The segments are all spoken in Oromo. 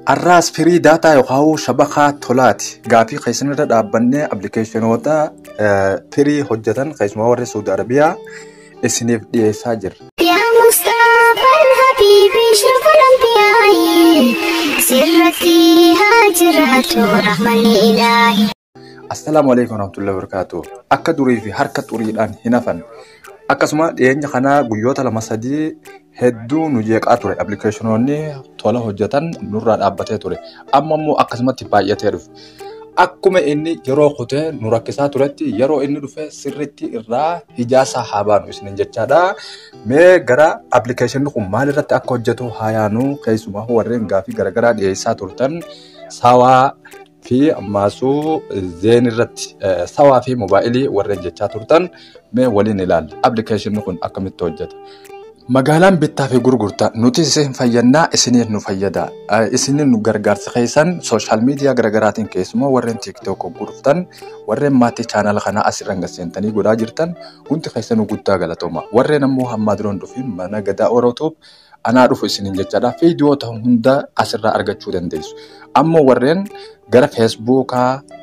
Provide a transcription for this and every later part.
الراس فري داتا يقاو شبكة تولات قافي قيسنا دابنة ابليكيشنوتا فري حجة قيس مورد سعودية عربية اسنيف دي ساجر يا مصطفى الحبيب شرف الأنبياء سرتي هاجرة رحمة الإلهي. السلام عليكم ورحمة الله وبركاته. أكدوري في حركة أريدان هنافن akkasuma dhiyeenya kana guyyoota lama sadii hedduu nu jeeqaa ture applicationoonni tola hojjetan nurraa dhaabbatee ture amma immoo akkasumatti baay'atee dhufe akkuma inni yeroo kutee nu rakkisaa turetti yeroo inni dhufe sirriitti irraa hijaasaa haa baanu isinin jechaadha mee gara applicationni kun maal irratti akka hojjetu haa yaanu keessumaa warreen gaafii garagaraa dhiyeessaa turtan sawaa fi ammaasuu zeen irratti sawaa fi mobaayilii warreen jechaa turtan mee waliin ilaalla application kun akkamitti hojjeta. Magaalaan bittaa fi gurgurtaa nuti isin fayyannaa isiniif nu fayyada isiniin nu gargaarsa keessan social media garagaraatiin keessumaa warreen TikTok gurgurtan warreen maatii channel kana asirraan gaseentanii godhaa jirtan hundi keessanuu guddaa galatooma warreen ammoo hamma duroon dhufin mana gadaa orootuuf anaa dhufu isiniin jechaadha viidiyoota hunda asirraa argachuu dandeessu ammoo warreen gara Facebook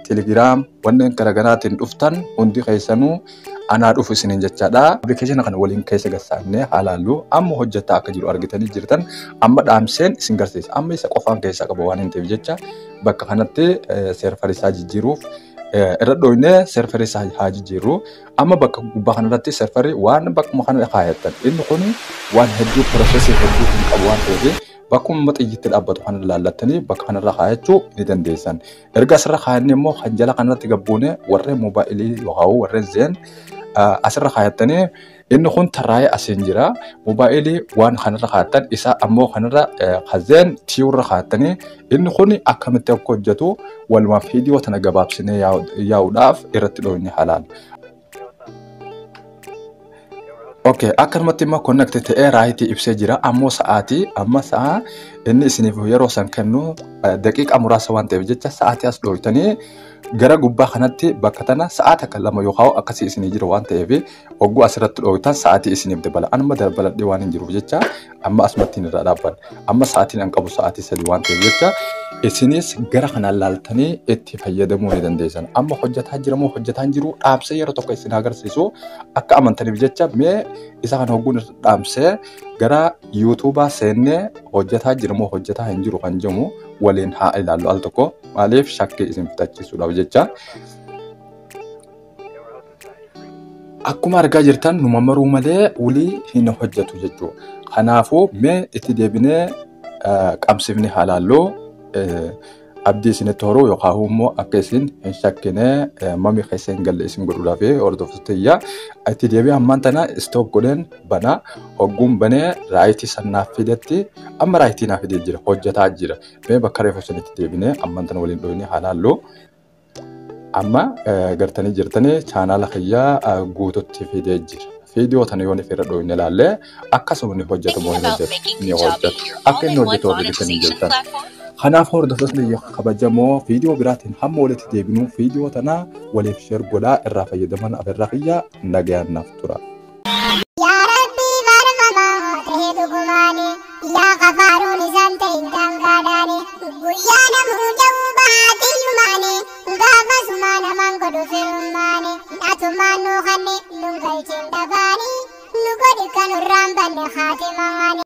Telegram wanneen garagaraatiin dhuftan hundi keessanuu anaa dhufu isiniin jechaadha application kana waliin keessa gasaanne halaallu amma hojjetaa akka jiru argitanii jirtan amma dhaamseen isin garsiisa amma isa qofaan keessa qaba waan hin ta'eef jecha bakka kanatti server isaa jijjiiruuf irra dhooyne server isaa haa jijjiiru amma bakka gubbaa kanarratti server waan bakkuma kana kaayatan inni kun waan hedduu process hedduu hin qabu waan ta'eef bakkuma xiyyitti dhaabbatu kana laallattanii bakka kanarra kaayachuu ni dandeessan erga asirra kaayannee immoo hanjala kanarratti gabbuune warreen mobaayilii yookaan warreen zeen asirra kaayatanii inni kun tarraa'ee asiin jira mobaayilii waan kanarra kaayatan isa ammoo kanarra khazeen tiyurra kaayatanii inni kun akkamitti akka hojjetu walumaa viidiyoo tana gabaabsinee yaa'uudhaaf irratti dhooyne halaal. Okay, akkanumatti immoo connect ta'ee raayitii ibsee jira ammoo sa'aatii amma sa'a inni isiniif yeroo san kennu daqiiqa muraasa waan ta'eef jecha sa'aatii as dhooytanii gara gubbaa kanatti bakka tana sa'aata kan lama yookaan akkasii isinii jira waan ta'eef ogguu asirratti dhooytan sa'aatii isiniif dabala amma dabaladhee waan hin jiruuf jecha amma asumatti irraa dhaabban amma sa'aatiin an qabu sa'aatii sadii waan ta'eef jecha isinis gara kanaan laaltanii itti fayyadamuu ni dandeessan amma hojjetaa jiramoo hojjetaa jiru dhaamsee yeroo tokko isin agarsiisu akka amantaniif jecha mee isa kan hogguun dhaamsee gara YouTubea seennee hojjetaa jiramoo hojjetaa hin jiru kan jedhamu waliin haa ilaallu al tokko maaliif shakkii isin fitachiisuudhaaf jecha akkuma argaa jirtan numa maruu malee ulii hin hojjetu jechuudha kanaafuu mee itti deebinee qabsifni halaallu abdii isinitti horuu yookaan immoo akka isin hin shakkine mami keessan galle isin godhuudhaaf hordoftootayya itti deebi'ee ammaan tana stop godheen bana hogguun banee raayitii sannaaf fidetti amma raayitii naaf fidee jira hojjetaa jira mee bakka reefu isinitti deebinee ammaan tana waliin dhooyne halaallu amma gartanii jirtanii chaanaala kiyyaa guututti fidee jira. Viidiyoo tana yoo nifirra dhooyne ilaalle akkasuma ni hojjetamoo hin hojjetu ni hojjetu akka inni hojjetu hojjetanii jirtan. Kanaaf hordoftoonni kabajamoo viidiyoo biraatiin hamma walitti deebinuu viidiyoo tana waliif sheer godhaa irraa fayyadaman afirraa kiyyaa nagayaan naaf tura. Yaa Rabbi barbamaa ta'ee dhugumaani yaa qafaaruun isaan ta'in daangaadhaani guyyaa namuu ja'uu baatiyyumaani gaafasumaa namaan godhu firummaani dhatumaan nuu kanni nu galcheen dhabaani nu godhi kan irraan banne haatimaani.